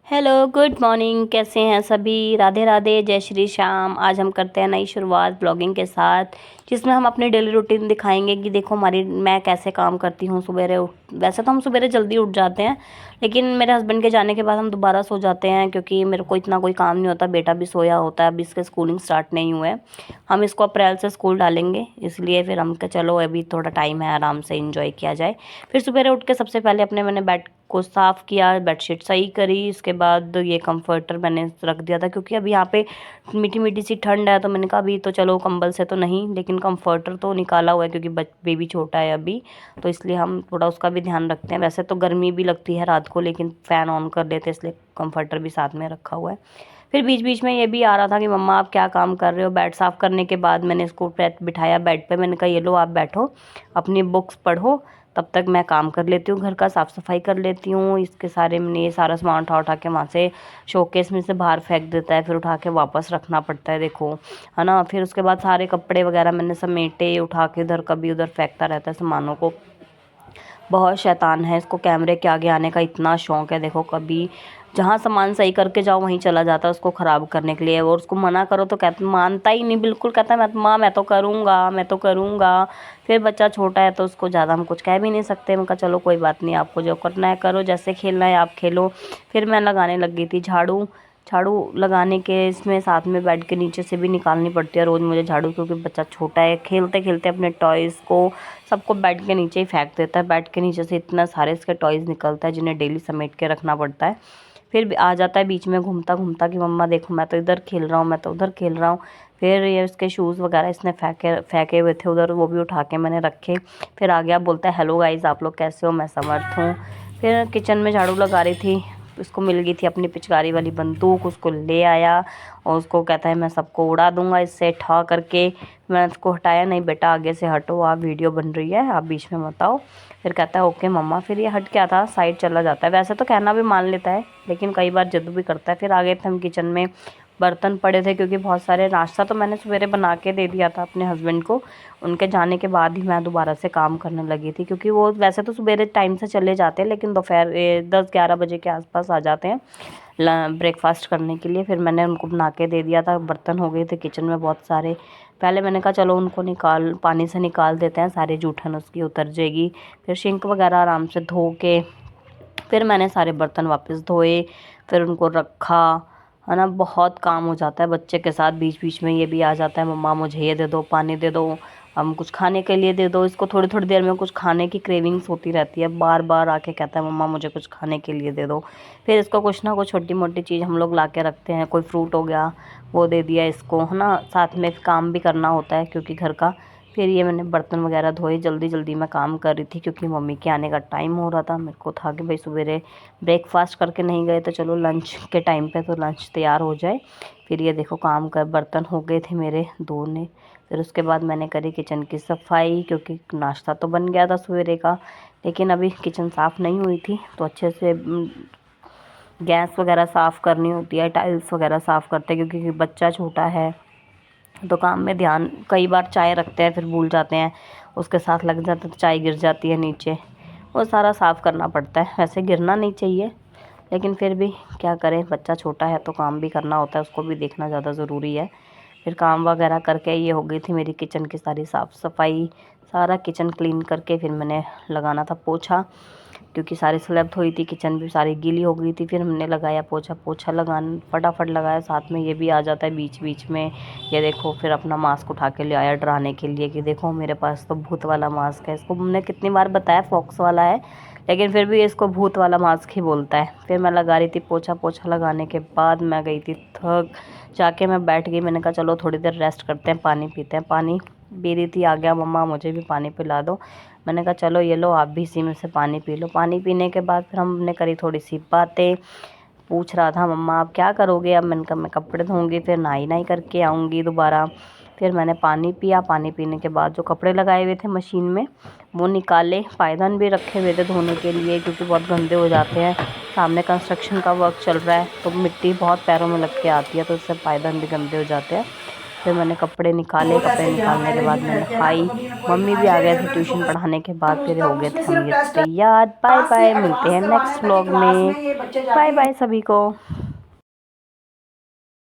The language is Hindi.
Hello, good morning. कैसे हैं सभी? राधे राधे, जय श्री श्याम। आज हम करते हैं नई शुरुआत ब्लॉगिंग के साथ, जिसमें हम अपनी डेली रूटीन दिखाएंगे कि देखो मैं कैसे काम करती हूँ। सवेरे उठ वैसे तो हम सवेरे जल्दी उठ जाते हैं, लेकिन मेरे हस्बैंड के जाने के बाद हम दोबारा सो जाते हैं, क्योंकि मेरे को इतना कोई काम नहीं होता। बेटा भी सोया होता है, अभी इसके स्कूलिंग स्टार्ट नहीं हुए हैं। हम इसको अप्रैल से स्कूल डालेंगे, इसलिए फिर हम चलो अभी थोड़ा टाइम है, आराम से इंजॉय किया जाए। फिर सवेरे उठ के सबसे पहले मैंने बेड को साफ़ किया, बेडशीट सही करी। इसके बाद ये कंफर्टर मैंने रख दिया था, क्योंकि अभी यहाँ पे मीठी मीठी सी ठंड है, तो मैंने कहा अभी तो चलो कंबल से तो नहीं, लेकिन कंफर्टर तो निकाला हुआ है, क्योंकि बेबी छोटा है अभी, तो इसलिए हम थोड़ा उसका भी ध्यान रखते हैं। वैसे तो गर्मी भी लगती है रात को, लेकिन फ़ैन ऑन कर देते हैं, इसलिए कंफर्टर भी साथ में रखा हुआ है। फिर बीच बीच में ये भी आ रहा था कि मम्मा आप क्या काम कर रहे हो। बेड साफ़ करने के बाद मैंने इसको बिठाया बेड पे। मैंने कहा ये लो आप बैठो, अपनी बुक्स पढ़ो, तब तक मैं काम कर लेती हूँ, घर का साफ़ सफाई कर लेती हूँ। इसके सारे मैंने ये सारा सामान उठा उठा के वहाँ से शोकेस में से बाहर फेंक देता है, फिर उठा के वापस रखना पड़ता है, देखो, है ना। फिर उसके बाद सारे कपड़े वगैरह मैंने समेटे, उठा के इधर कभी उधर फेंकता रहता है सामानों को। बहुत शैतान है, इसको कैमरे के आगे आने का इतना शौक है। देखो, कभी जहाँ सामान सही करके जाओ वहीं चला जाता है उसको ख़राब करने के लिए, और उसको मना करो तो कहता, मानता ही नहीं बिल्कुल। कहता है माँ मैं तो करूँगा, मैं तो करूँगा। फिर बच्चा छोटा है तो उसको ज़्यादा हम कुछ कह भी नहीं सकते। मैं कहा चलो कोई बात नहीं, आपको जो करना है करो, जैसे खेलना है आप खेलो। फिर मैं लगाने लग गई थी झाड़ू। झाड़ू लगाने के इसमें साथ में बेड के नीचे से भी निकालनी पड़ती है रोज़ मुझे झाड़ू, क्योंकि बच्चा छोटा है, खेलते खेलते अपने टॉयज़ को सबको बेड के नीचे ही फेंक देता है। बेड के नीचे से इतना सारे इसके टॉयज़ निकलता है, जिन्हें डेली समेट के रखना पड़ता है। फिर आ जाता है बीच में घूमता घूमता कि मम्मा देखो मैं तो इधर खेल रहा हूँ, मैं तो उधर खेल रहा हूँ। फिर ये इसके शूज़ वगैरह इसने फेंके हुए थे उधर, वो भी उठा के मैंने रखे। फिर आ गया, बोलता है हेलो गाइज़, आप लोग कैसे हो, मैं समर्थ हूँ। फिर किचन में झाड़ू लगा रही थी, उसको मिल गई थी अपनी पिचकारी वाली बंदूक, उसको ले आया और उसको कहता है मैं सबको उड़ा दूंगा इससे, ठा करके। मैंने उसको हटाया, नहीं बेटा आगे से हटो, आप वीडियो बन रही है, आप बीच में मत आओ। फिर कहता है ओके मम्मा। फिर ये हट क्या था, साइड चला जाता है। वैसे तो कहना भी मान लेता है, लेकिन कई बार जिद भी करता है। फिर आ गए थे हम किचन में, बर्तन पड़े थे, क्योंकि बहुत सारे नाश्ता तो मैंने सवेरे बना के दे दिया था अपने हस्बैंड को। उनके जाने के बाद ही मैं दोबारा से काम करने लगी थी, क्योंकि वो वैसे तो सवेरे टाइम से चले जाते हैं, लेकिन दोपहर 10-11 बजे के आसपास आ जाते हैं ब्रेकफास्ट करने के लिए। फिर मैंने उनको बना के दे दिया था। बर्तन हो गए थे किचन में बहुत सारे। पहले मैंने कहा चलो उनको पानी से निकाल देते हैं, सारी जूठन उसकी उतर जाएगी। फिर सिंक वगैरह आराम से धो के फिर मैंने सारे बर्तन वापस धोए, फिर उनको रखा, है ना। बहुत काम हो जाता है बच्चे के साथ। बीच बीच में ये भी आ जाता है, मम्मा मुझे ये दे दो, पानी दे दो, हम कुछ खाने के लिए दे दो। इसको थोड़ी थोड़ी देर में कुछ खाने की क्रेविंग्स होती रहती है, बार बार आके कहता है मम्मा मुझे कुछ खाने के लिए दे दो। फिर इसको कुछ ना कुछ छोटी मोटी चीज़ हम लोग ला के रखते हैं, कोई फ्रूट हो गया वो दे दिया इसको, है ना। साथ में काम भी करना होता है क्योंकि घर का। फिर ये मैंने बर्तन वगैरह धोए, जल्दी जल्दी मैं काम कर रही थी, क्योंकि मम्मी के आने का टाइम हो रहा था। मेरे को था कि भाई सवेरे ब्रेकफास्ट करके नहीं गए तो चलो लंच के टाइम पे तो लंच तैयार हो जाए। फिर ये देखो काम कर, बर्तन हो गए थे मेरे धोने। फिर उसके बाद मैंने करी किचन की सफाई, क्योंकि नाश्ता तो बन गया था सवेरे का, लेकिन अभी किचन साफ़ नहीं हुई थी, तो अच्छे से गैस वगैरह साफ़ करनी होती है, टाइल्स वगैरह साफ़ करते हैं, क्योंकि बच्चा छोटा है तो काम में ध्यान, कई बार चाय रखते हैं फिर भूल जाते हैं, उसके साथ लग जाता है तो चाय गिर जाती है नीचे, वो सारा साफ़ करना पड़ता है। वैसे गिरना नहीं चाहिए, लेकिन फिर भी क्या करें, बच्चा छोटा है तो काम भी करना होता है, उसको भी देखना ज़्यादा ज़रूरी है। फिर काम वगैरह करके ये हो गई थी मेरी किचन की सारी साफ़ सफाई। सारा किचन क्लीन करके फिर मैंने लगाना था पोछा, क्योंकि सारी स्लैब धोई थी, किचन भी सारी गीली हो गई थी। फिर हमने लगाया पोछा, पोछा लगान फटाफट लगाया। साथ में ये भी आ जाता है बीच बीच में, ये देखो। फिर अपना मास्क उठा के ले आया डराने के लिए कि देखो मेरे पास तो भूत वाला मास्क है। इसको हमने कितनी बार बताया फॉक्स वाला है, लेकिन फिर भी इसको भूत वाला मास्क ही बोलता है। फिर मैं लगा रही थी पोछा, पोछा लगाने के बाद मैं गई थी थक, जाके मैं बैठ गई। मैंने कहा चलो थोड़ी देर रेस्ट करते हैं, पानी पीते हैं। पानी पी रही थी, आ गया मम्मा मुझे भी पानी पिला दो। मैंने कहा चलो ये लो आप भी इसी में से पानी पी लो। पानी पीने के बाद फिर हमने करी थोड़ी सी बातें। पूछ रहा था मम्मा आप क्या करोगे अब। मैंने कहा मैं कपड़े धोऊंगी, फिर नहाई नहाई करके आऊँगी दोबारा। फिर मैंने पानी पिया, पानी पीने के बाद जो कपड़े लगाए हुए थे मशीन में वो निकाले। पायदान भी रखे हुए थे धोने के लिए, क्योंकि बहुत गंदे हो जाते हैं। सामने कंस्ट्रक्शन का वर्क चल रहा है तो मिट्टी बहुत पैरों में लग के आती है, तो उससे पायदान भी गंदे हो जाते हैं। फिर मैंने कपड़े निकाले, कपड़े निकालने के बाद मैं नहाई। मम्मी भी आ गए थे ट्यूशन पढ़ाने के बाद, फिर हो गए थे हम ये तैयार। बाय बाय, मिलते हैं नेक्स्ट व्लॉग में। बाय बाय सभी को।